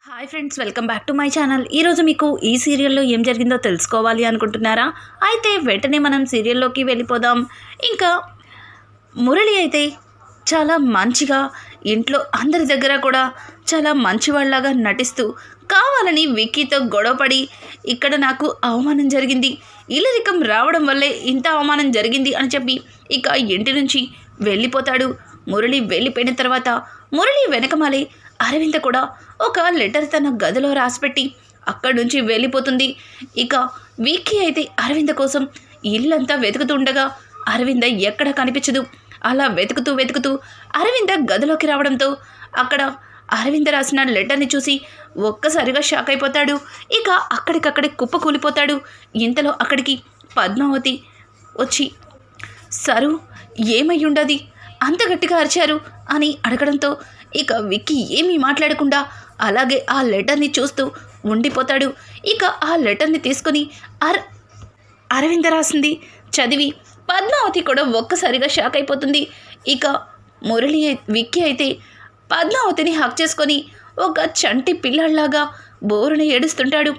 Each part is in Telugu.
Hi friends, welcome back to my channel. ఈరోజు మీకు ఈ సీరియల్లో ఏం జరిగిందో తెలుసుకోవాలి అనుకుంటున్నారా? అయితే వెంటనే మనం సీరియల్లోకి వెళ్ళిపోదాం. ఇంకా మురళి అయితే చాలా మంచిగా ఇంట్లో అందరి దగ్గర కూడా చాలా మంచివాళ్ళలాగా నటిస్తూ కావాలని విక్కీతో గొడవపడి ఇక్కడ నాకు అవమానం జరిగింది, ఇల్లరికం రావడం వల్లే ఇంత అవమానం జరిగింది అని చెప్పి ఇక ఇంటి నుంచి వెళ్ళిపోతాడు. మురళి వెళ్ళిపోయిన తర్వాత మురళి వెనకమాలే అరవింద కూడా ఒక లెటర్ తన గదిలో రాసిపెట్టి అక్కడి నుంచి వెళ్ళిపోతుంది. ఇక విక్కీ అయితే అరవింద కోసం ఇల్లంతా వెతుకుతుండగా అరవింద ఎక్కడ కనిపించదు. అలా వెతుకుతూ అరవింద గదిలోకి రావడంతో అక్కడ అరవింద రాసిన లెటర్ని చూసి ఒక్కసారిగా షాక్ అయిపోతాడు. ఇక అక్కడికక్కడే కుప్పకూలిపోతాడు. ఇంతలో అక్కడికి పద్మావతి వచ్చి, సరు ఏమయ్యుండది అంత గట్టిగా అరిచారు అని అడగడంతో ఇక విక్కీ ఏమీ మాట్లాడకుండా అలాగే ఆ లెటర్ని చూస్తూ ఉండిపోతాడు. ఇక ఆ లెటర్ని తీసుకుని అరవింద రాసింది చదివి పద్మావతి కూడా ఒక్కసారిగా షాక్ అయిపోతుంది. ఇక విక్కీ అయితే పద్మావతిని హక్ చేసుకొని ఒక చంటి పిల్లల్లాగా బోరుని ఏడుస్తుంటాడు.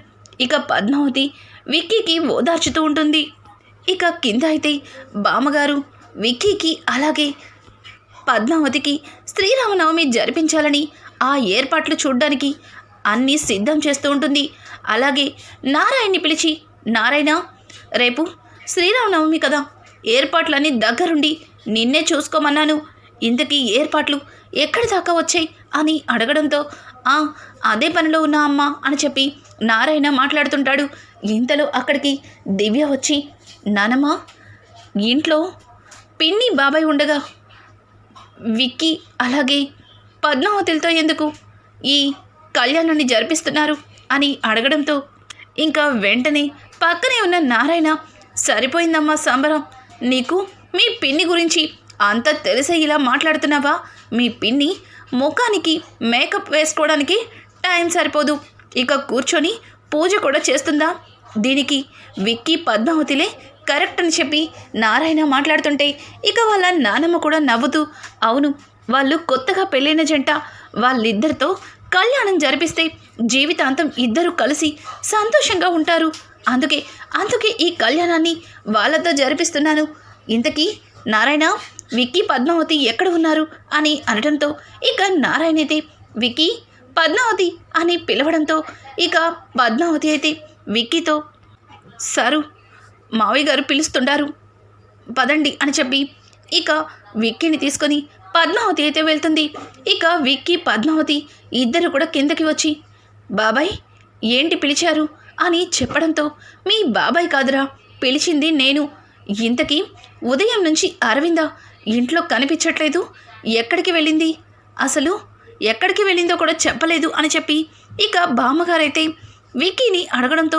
ఇక పద్మావతి విక్కీకి ఓదార్చుతూ ఉంటుంది. ఇక కింద అయితే బామ్మగారు విక్కీకి అలాగే పద్మావతికి శ్రీరామనవమి జరిపించాలని ఆ ఏర్పాట్లు చూడ్డానికి అన్నీ సిద్ధం చేస్తూ ఉంటుంది. అలాగే నారాయణని పిలిచి, నారాయణ రేపు శ్రీరామనవమి కదా, ఏర్పాట్లన్నీ దగ్గరుండి నిన్నే చూసుకోమన్నాను, ఇంతకీ ఏర్పాట్లు ఎక్కడి దాకా వచ్చాయి అని అడగడంతో అదే పనిలో ఉన్నా అమ్మా అని చెప్పి నారాయణ మాట్లాడుతుంటాడు. ఇంతలో అక్కడికి దివ్య వచ్చి, నానమ్మ ఇంట్లో పిన్ని బాబాయ్ ఉండగా విక్కీ అలాగే పద్మావతిలతో ఎందుకు ఈ కళ్యాణాన్ని జరిపిస్తున్నారు అని అడగడంతో ఇంకా వెంటనే పక్కనే ఉన్న నారాయణ, సరిపోయిందమ్మా సంబరం, నీకు మీ పిన్ని గురించి అంత తెలిసే ఇలా మాట్లాడుతున్నావా? మీ పిన్ని ముఖానికి మేకప్ వేసుకోవడానికి టైం సరిపోదు, ఇక కూర్చొని పూజ కూడా చేస్తుందా? దీనికి విక్కీ పద్మావతిలే కరెక్ట్ అని చెప్పి నారాయణ మాట్లాడుతుంటే ఇక వాళ్ళ నానమ్మ కూడా నవ్వుతూ, అవును వాళ్ళు కొత్తగా పెళ్ళైన జంట, వాళ్ళిద్దరితో కళ్యాణం జరిపిస్తే జీవితాంతం ఇద్దరు కలిసి సంతోషంగా ఉంటారు, అందుకే ఈ కళ్యాణాన్ని వాళ్ళతో జరిపిస్తున్నాను. ఇంతకీ నారాయణ విక్కీ పద్మావతి ఎక్కడ ఉన్నారు అని అనడంతో ఇక నారాయణ అయితే విక్కీ పద్మావతి అని పిలవడంతో ఇక పద్మావతి అయితే విక్కీతో, సరు మావయ్య గారు పిలుస్తుంటారు పదండి అని చెప్పి ఇక విక్కీని తీసుకొని పద్మావతి అయితే వెళ్తుంది. ఇక విక్కీ పద్మావతి ఇద్దరు కూడా కిందకి వచ్చి, బాబాయ్ ఏంటి పిలిచారు అని చెప్పడంతో, మీ బాబాయ్ కాదురా పిలిచింది నేను, ఇంతకీ ఉదయం నుంచి అరవింద ఇంట్లో కనిపించట్లేదు, ఎక్కడికి వెళ్ళింది, అసలు ఎక్కడికి వెళ్ళిందో కూడా చెప్పలేదు అని చెప్పి ఇక బామ్మగారైతే విక్కీని అడగడంతో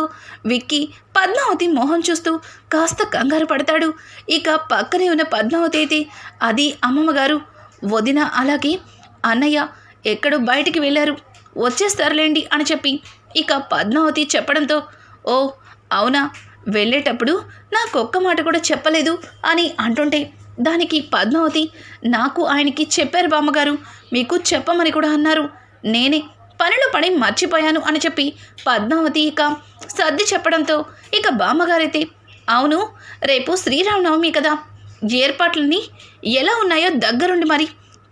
విక్కీ పద్మావతి మొహం చూస్తూ కాస్త కంగారు పడతాడు. ఇక పక్కనే ఉన్న పద్మావతి అయితే, అది అమ్మమ్మగారు, వదిన అలాగే అన్నయ్య ఎక్కడో బయటికి వెళ్ళారు, వచ్చేస్తారులేండి అని చెప్పి ఇక పద్మావతి చెప్పడంతో, ఓ అవునా, వెళ్ళేటప్పుడు నాకొక్క మాట కూడా చెప్పలేదు అని అంటుంటే దానికి పద్మావతి, నాకు ఆయనకి చెప్పారు బామ్మగారు, మీకు చెప్పమని కూడా అన్నారు, నేనే పనిలో పడి మర్చిపోయాను అని చెప్పి పద్మావతి ఇక సర్ది చెప్పడంతో ఇక బామ్మగారైతే, అవును రేపు శ్రీరామనవమి కదా, ఏర్పాట్లన్నీ ఎలా ఉన్నాయో దగ్గరుండి మరి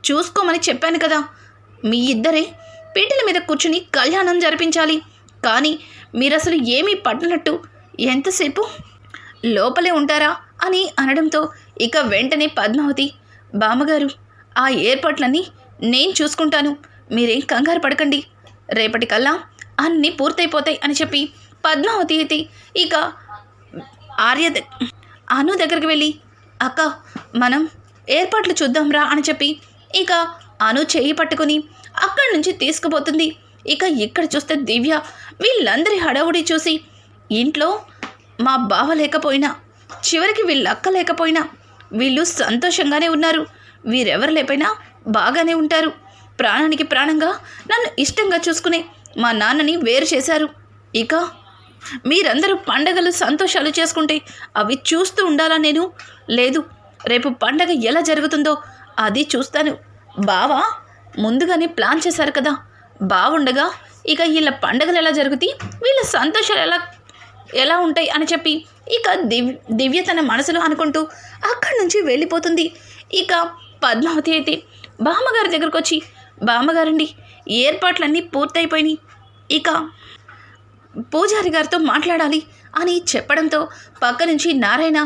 చూసుకోమని చెప్పాను కదా, మీ ఇద్దరే పీటల మీద కూర్చుని కళ్యాణం జరిపించాలి, కానీ మీరసలు ఏమీ పట్టనట్టు ఎంతసేపు లోపలే ఉంటారా అని అనడంతో ఇక వెంటనే పద్మావతి, బామ్మగారు ఆ ఏర్పాట్లన్నీ నేను చూసుకుంటాను, మీరేం కంగారు పడకండి, రేపటికల్లా అన్నీ పూర్తయిపోతాయి అని చెప్పి పద్మావతి అయితే ఇక అను దగ్గరికి వెళ్ళి, అక్క మనం ఏర్పాట్లు చూద్దాంరా అని చెప్పి ఇక అను చేయి పట్టుకుని అక్కడి నుంచి తీసుకుపోతుంది. ఇక ఇక్కడ చూస్తే దివ్య వీళ్ళందరి హడావుడి చూసి, ఇంట్లో మా బావ లేకపోయినా చివరికి వీళ్ళ అక్క లేకపోయినా వీళ్ళు సంతోషంగానే ఉన్నారు, వీరెవరు లేకపోయినా బాగానే ఉంటారు, ప్రాణానికి ప్రాణంగా నన్ను ఇష్టంగా చూసుకునే మా నాన్నని వేరు చేశారు, ఇక మీరందరూ పండగలు సంతోషాలు చేసుకుంటే అవి చూస్తూ ఉండాలా నేను? లేదు, రేపు పండగ ఎలా జరుగుతుందో అది చూస్తాను, బావ ముందుగానే ప్లాన్ చేశారు కదా, బాగుండగా ఇక వీళ్ళ పండుగలు ఎలా జరుగుతాయి, వీళ్ళ సంతోషాలు ఎలా ఉంటాయి అని చెప్పి ఇక దివ్య తన మనసులో అనుకుంటూ అక్కడి నుంచి వెళ్ళిపోతుంది. ఇక పద్మావతి అయితే బామ్మగారి దగ్గరకు వచ్చి, బామ్మగారండి ఏర్పాట్లన్నీ పూర్తయిపోయినాయి, ఇక పూజారి గారితో మాట్లాడాలి అని చెప్పడంతో పక్క నుంచి నారాయణ,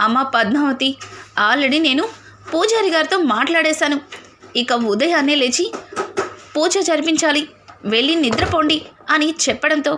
అమ్మ పద్మావతి ఆల్రెడీ నేను పూజారి గారితో మాట్లాడేశాను, ఇక ఉదయాన్నే లేచి పూజ జరిపించాలి, వెళ్ళి నిద్రపోండి అని చెప్పడంతో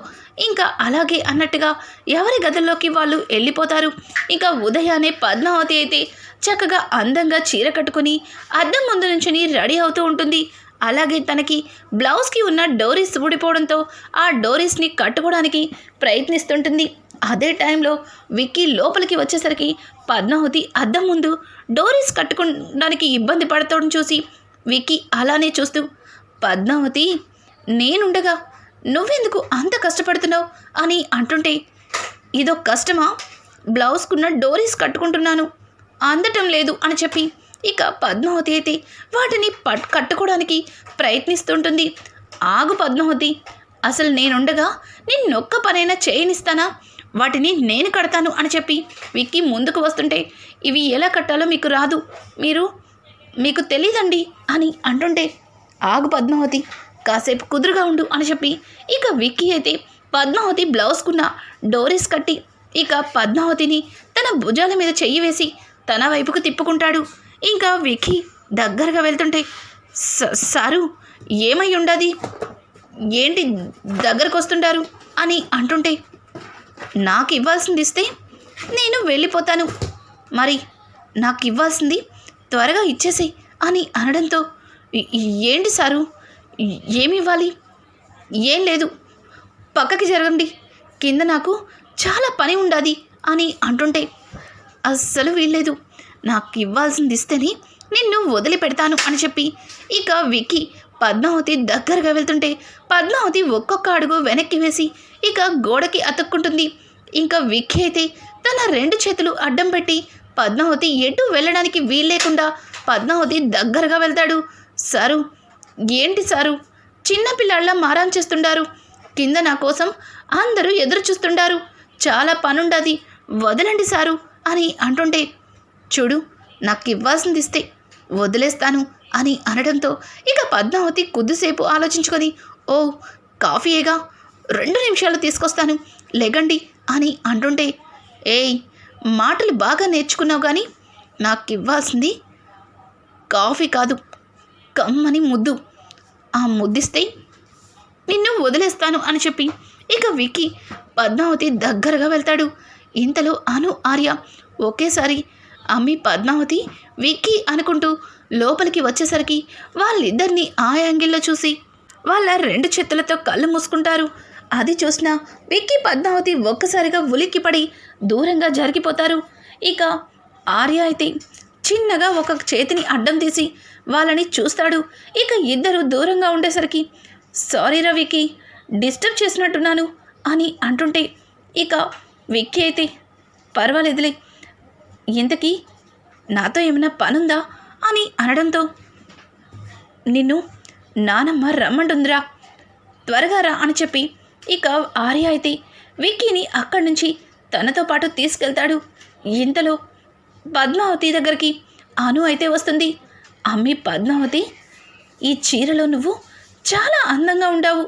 ఇంకా అలాగే అన్నట్టుగా ఎవరి గదుల్లోకి వాళ్ళు వెళ్ళిపోతారు. ఇక ఉదయాన్నే పద్మావతి అయితే చక్కగా అందంగా చీర కట్టుకుని అద్దం ముందు నుంచుని రెడీ అవుతూ ఉంటుంది. అలాగే తనకి బ్లౌజ్కి ఉన్న డోరీస్ ఊడిపోవడంతో ఆ డోరీస్ని కట్టుకోవడానికి ప్రయత్నిస్తుంటుంది. అదే టైంలో విక్కీ లోపలికి వచ్చేసరికి పద్మావతి అద్దం ముందు డోరీస్ కట్టుకోవడానికి ఇబ్బంది పడతాడని చూసి విక్కీ అలానే చూస్తూ, పద్మావతి నేనుండగా నువ్వెందుకు అంత కష్టపడుతున్నావు అని అంటుంటే, ఇదో కష్టమా, బ్లౌజ్కున్న డోరీస్ కట్టుకుంటున్నాను అందటం లేదు అని చెప్పి ఇక పద్మావతి అయితే వాటిని కట్టుకోవడానికి ప్రయత్నిస్తుంటుంది. ఆగు పద్మావతి, అసలు నేనుండగా నిన్నొక్క పనైనా చేయనిస్తానా, వాటిని నేను కడతాను అని చెప్పి విక్కీ ముందుకు వస్తుంటే, ఇవి ఎలా కట్టాలో మీకు రాదు, మీకు తెలీదండి అని అంటుంటే, ఆగు పద్మావతి కాసేపు కుదురుగా ఉండు అని చెప్పి ఇక విక్కీ అయితే పద్మావతి బ్లౌజ్కున్న డోరీస్ కట్టి ఇక పద్మావతిని తన భుజాల మీద చెయ్యి వేసి తన వైపుకు తిప్పుకుంటాడు. ఇంకా విక్కీ దగ్గరగా వెళ్తుంటే, సారు ఏమై ఉండది, ఏంటి దగ్గరకు వస్తుంటారు అని అంటుంటే, నాకు ఇవ్వాల్సింది ఇస్తే నేను వెళ్ళిపోతాను, మరి నాకు ఇవ్వాల్సింది త్వరగా ఇచ్చేసేయ్ అని అనడంతో, ఏంటి సారు ఏమి ఇవ్వాలి, ఏం లేదు పక్కకి జరగండి, కింద నాకు చాలా పని ఉండాది అని అంటుంటే, అస్సలు వీల్లేదు, నాకు ఇవ్వాల్సింది ఇస్తేనే నిన్ను వదిలిపెడతాను అని చెప్పి ఇక విక్కీ పద్మావతి దగ్గరగా వెళ్తుంటే పద్మావతి ఒక్కొక్క అడుగు వెనక్కి వేసి ఇక గోడకి అతుక్కుంటుంది. ఇంకా విక్కీ అయితే తన 2 చేతులు అడ్డం పెట్టి పద్మావతి ఎటు వెళ్ళడానికి వీల్లేకుండా పద్మావతి దగ్గరగా వెళ్తాడు. సారు ఏంటి సారు చిన్నపిల్లాళ్ళ మారాన్ చేస్తుండారు, కింద నా కోసం అందరూ ఎదురు చూస్తుండారు, చాలా పనుండది, వదలండి సారు అని అంటుంటే, చూడు నాకు ఇవ్వాల్సింది ఇస్తే వదిలేస్తాను అని అనడంతో ఇక పద్మావతి కొద్దిసేపు ఆలోచించుకొని, ఓ కాఫీయేగా 2 నిమిషాలు తీసుకొస్తాను లెగండి అని అంటుంటే, ఏయ్ మాటలు బాగా నేర్చుకున్నావు కానీ నాకు ఇవ్వాల్సింది కాఫీ కాదు, కమ్మని ముద్దు, ఆ ముద్దిస్తే నిన్ను వదిలేస్తాను అని చెప్పి ఇక విక్కీ పద్మావతి దగ్గరగా వెళ్తాడు. ఇంతలో అను ఆర్య ఒకేసారి అమ్మి పద్మావతి విక్కీ అనుకుంటూ లోపలికి వచ్చేసరికి వాళ్ళిద్దరినీ ఆ యాంగిల్లో చూసి వాళ్ళ 2 చేతులతో కళ్ళు మూసుకుంటారు. అది చూసిన విక్కీ పద్మావతి ఒక్కసారిగా ఉలిక్కిపడి దూరంగా జరిగిపోతారు. ఇక ఆర్య అయితే చిన్నగా ఒక చేతిని అడ్డం తీసి వాళ్ళని చూస్తాడు. ఇక ఇద్దరు దూరంగా ఉండేసరికి, సారీ రా విక్కీ డిస్టర్బ్ చేసినట్టున్నాను అని అంటుంటే ఇక విక్కీ అయితే పర్వాలేదులే, ఇంతకీ నాతో ఏమైనా పనుందా అని అనడంతో, నిన్ను నానమ్మ రమ్మంటుందిరా త్వరగా రా అని చెప్పి ఇక ఆర్య అయితే విక్కీని అక్కడి నుంచి తనతో పాటు తీసుకెళ్తాడు. ఇంతలో పద్మావతి దగ్గరికి అను అయితే వస్తుంది. అమ్మి పద్మావతి, ఈ చీరలో నువ్వు చాలా అందంగా ఉండావు,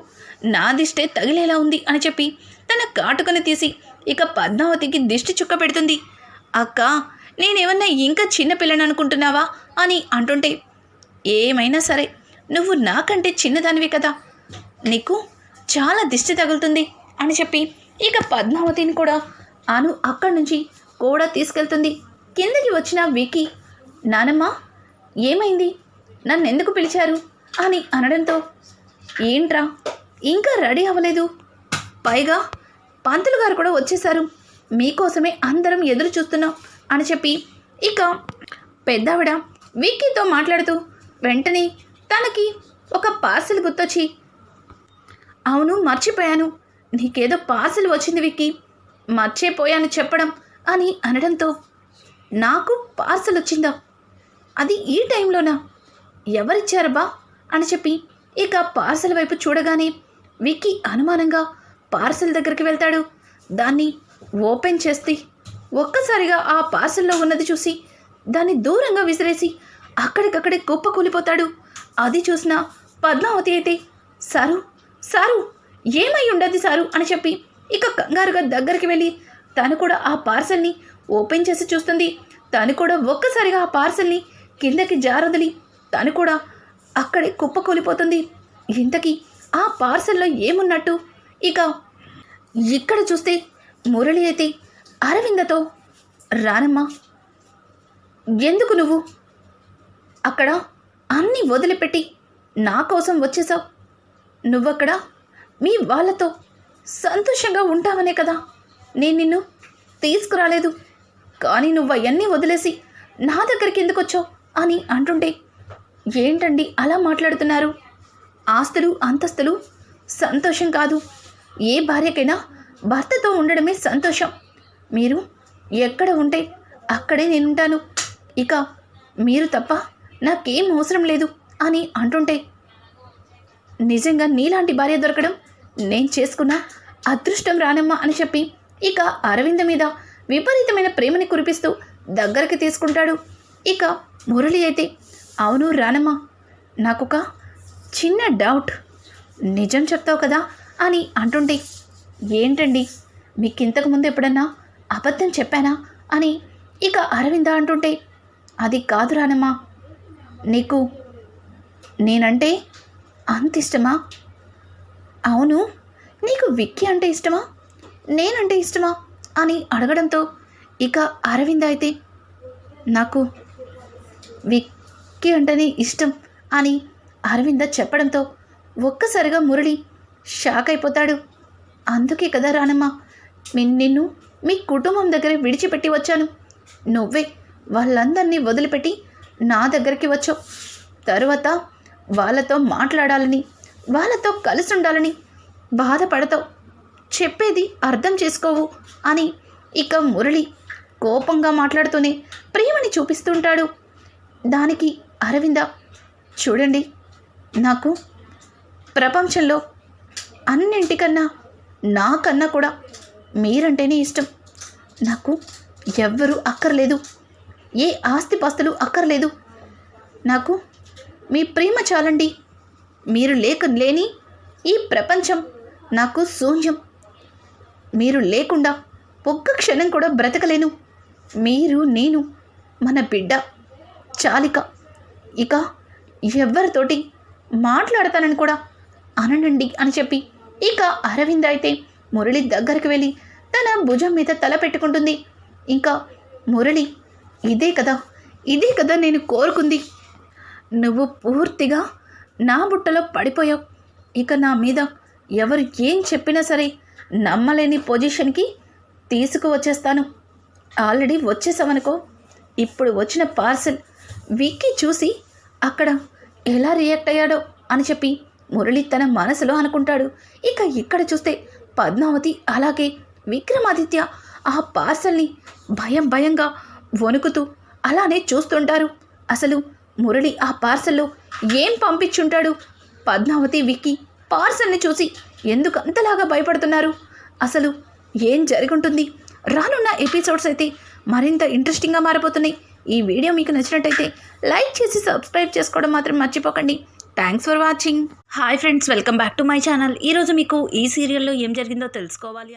నా దిష్టే తగిలేలా ఉంది అని చెప్పి తన కాటుకను తీసి ఇక పద్మావతికి దిష్టి చుక్క పెడుతుంది. అక్క నేనేమన్నా ఇంకా చిన్నపిల్లని అనుకుంటున్నావా అని అంటుంటే, ఏమైనా సరే నువ్వు నాకంటే చిన్నదానివి కదా, నీకు చాలా దిష్టి తగులుతుంది అని చెప్పి ఇక పద్మావతిని కూడా అను అక్కడి నుంచి కూడా తీసుకెళ్తుంది. కిందకి వచ్చిన విక్కీ, నానమ్మ ఏమైంది, నన్ను ఎందుకు పిలిచారు అని అనడంతో, ఏంట్రా ఇంకా రెడీ అవ్వలేదు, పైగా పంతులు గారు కూడా వచ్చేశారు, మీకోసమే అందరం ఎదురు చూస్తున్నాం అని చెప్పి ఇక పెద్దావిడ విక్కీతో మాట్లాడుతూ వెంటనే తనకి ఒక పార్సిల్ గుర్తొచ్చి, అవును మర్చిపోయాను, నీకేదో పార్సిల్ వచ్చింది విక్కీ, మర్చిపోయాను చెప్పడం అని అనడంతో, నాకు పార్సిల్ వచ్చిందా, అది ఈ టైంలోనా, ఎవరిచ్చారబ్బా అని చెప్పి ఇక పార్సిల్ వైపు చూడగానే విక్కీ అనుమానంగా పార్సెల్ దగ్గరికి వెళ్తాడు. దాన్ని ఓపెన్ చేస్తే ఒక్కసారిగా ఆ పార్సెల్లో ఉన్నది చూసి దాన్ని దూరంగా విసిరేసి అక్కడికక్కడే కుప్ప కూలిపోతాడు. అది చూసిన పద్మావతి అయితే సారు సారు ఏమై ఉండదు సారు అని చెప్పి ఇక కంగారుగా దగ్గరికి వెళ్ళి తను కూడా ఆ పార్సెల్ని ఓపెన్ చేసి చూస్తుంది. తను కూడా ఒక్కసారిగా ఆ పార్సెల్ని కిందకి జారొదిలి తను కూడా అక్కడే కుప్పకూలిపోతుంది. ఇంతకీ ఆ పార్సెల్లో ఏమున్నట్టు? ఇక ఇక్కడ చూస్తే మురళి అయితే అరవిందతో రానమ్మా, ఎందుకు నువ్వు అక్కడ అన్నీ వదిలిపెట్టి నా కోసం వచ్చేసావు? నువ్వక్కడ మీ వాళ్ళతో సంతోషంగా ఉంటావనే కదా నేను నిన్ను తీసుకురాలేదు. కానీ నువ్వు అవన్నీ వదిలేసి నా దగ్గరికి ఎందుకు వచ్చావు అని అంటుంటే, ఏంటండి అలా మాట్లాడుతున్నారు? ఆస్తులు అంతస్తులు సంతోషం కాదు. ఏ భార్యకైనా భర్తతో ఉండడమే సంతోషం. మీరు ఎక్కడ ఉంటే అక్కడే నేనుంటాను. ఇక మీరు తప్ప నాకేం అవసరం లేదు అని అంటుంటే, నిజంగా నీలాంటి భార్య దొరకడం నేను చేసుకున్న అదృష్టం రానమ్మా అని చెప్పి ఇక అరవింద మీద విపరీతమైన ప్రేమని కురిపిస్తూ దగ్గరికి తీసుకుంటాడు. ఇక మురళి అయితే, అవును రానమ్మా, నాకొక చిన్న డౌట్, నిజం చెప్తావు కదా అని అంటుంటే, ఏంటండి మీకు ఇంతకుముందు ఎప్పుడన్నా అబద్ధం చెప్పానా అని ఇక అరవింద అంటుంటే, అది కాదు రానమ్మా, నీకు నేనంటే అంత ఇష్టమా? అవును, నీకు విక్కీ అంటే ఇష్టమా, నేనంటే ఇష్టమా అని అడగడంతో ఇక అరవింద అయితే, నాకు విక్కీ అంటేనే ఇష్టం అని అరవింద చెప్పడంతో ఒక్కసారిగా మురళి షాక్ అయిపోతాడు. అందుకే కదా రానమ్మా నిన్ను మీ కుటుంబం దగ్గర విడిచిపెట్టి వచ్చాను. నువ్వే వాళ్ళందరినీ వదిలిపెట్టి నా దగ్గరికి వచ్చావు. తరువాత వాళ్ళతో మాట్లాడాలని, వాళ్ళతో కలిసి ఉండాలని బాధపడతావు. చెప్పేది అర్థం చేసుకోవు అని ఇక మురళి కోపంగా మాట్లాడుతూనే ప్రేమని చూపిస్తుంటాడు. దానికి అరవింద, చూడండి, నాకు ప్రపంచంలో అన్నింటికన్నా నాకన్నా కూడా మీరంటేనే ఇష్టం. నాకు ఎవ్వరూ అక్కర్లేదు, ఏ ఆస్తిపాస్తులు అక్కర్లేదు. నాకు మీ ప్రేమ చాలండి. మీరు లేని ఈ ప్రపంచం నాకు శూన్యం. మీరు లేకుండా ఒక్క క్షణం కూడా బ్రతకలేను. మీరు, నేను, మన బిడ్డ చాలిక. ఇక ఎవరితోటి మాట్లాడతానని కూడా అననండి అని చెప్పి ఇక అరవింద అయితే మురళి దగ్గరికి వెళ్ళి తన భుజం మీద తల పెట్టుకుంటుంది. ఇంకా మురళి, ఇదే కదా నేను కోరుకుంది. నువ్వు పూర్తిగా నా బుట్టలో పడిపోయావు. ఇక నా మీద ఎవరు ఏం చెప్పినా సరే నమ్మలేని పొజిషన్కి తీసుకువచ్చేస్తాను. ఆల్రెడీ వచ్చేసామనుకో. ఇప్పుడు వచ్చిన పార్సెల్ విక్కీ చూసి అక్కడ ఎలా రియాక్ట్ అయ్యాడో అని చెప్పి మురళి తన మనసులో అనుకుంటాడు. ఇక ఇక్కడ చూస్తే పద్మావతి అలాగే విక్రమాదిత్య ఆ పార్సల్ని భయంగా వణుకుతూ అలానే చూస్తుంటారు. అసలు మురళి ఆ పార్సల్లో ఏం పంపించుంటాడు? పద్మావతి, విక్కీ పార్సల్ని చూసి ఎందుకు అంతలాగా భయపడుతున్నారు? అసలు ఏం జరుగుంటుంది? రానున్న ఎపిసోడ్స్ అయితే మరింత ఇంట్రెస్టింగ్గా మారిపోతున్నాయి. ఈ వీడియో మీకు నచ్చినట్టయితే లైక్ చేసి సబ్స్క్రైబ్ చేసుకోవడం మాత్రం మర్చిపోకండి. Thanks for watching. Hi friends, welcome back to my channel. ఈరోజు మీకు ఈ సీరియల్లో ఏం జరిగిందో తెలుసుకోవాలి